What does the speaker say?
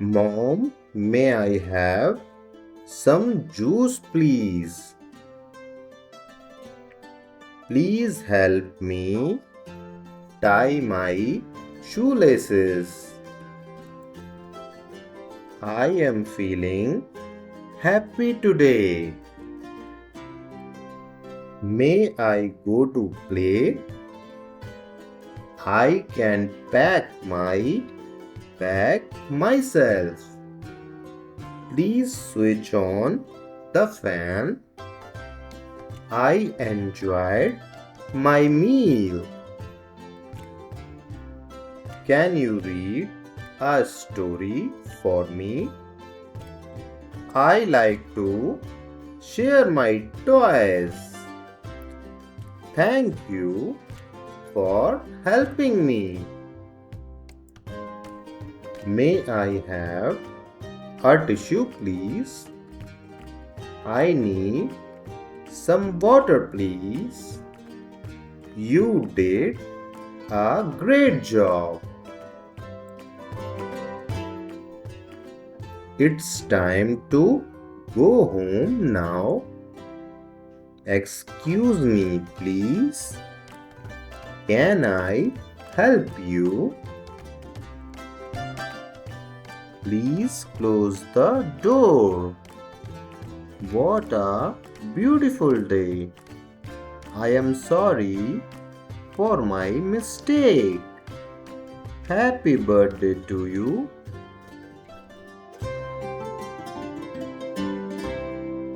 Mom, may I have some juice, please? Please help me tie my shoelaces. I am feeling happy today. May I go to play? I can pack my bag myself. Please switch on the fan. I enjoyed my meal. Can you read a story for me? I like to share my toys. Thank you for helping me. May I have a tissue, please? I need some water, please. You did a great job. It's time to go home now. Excuse me, please. Can I help you? Please close the door. What a beautiful day. I am sorry for my mistake. Happy birthday to you.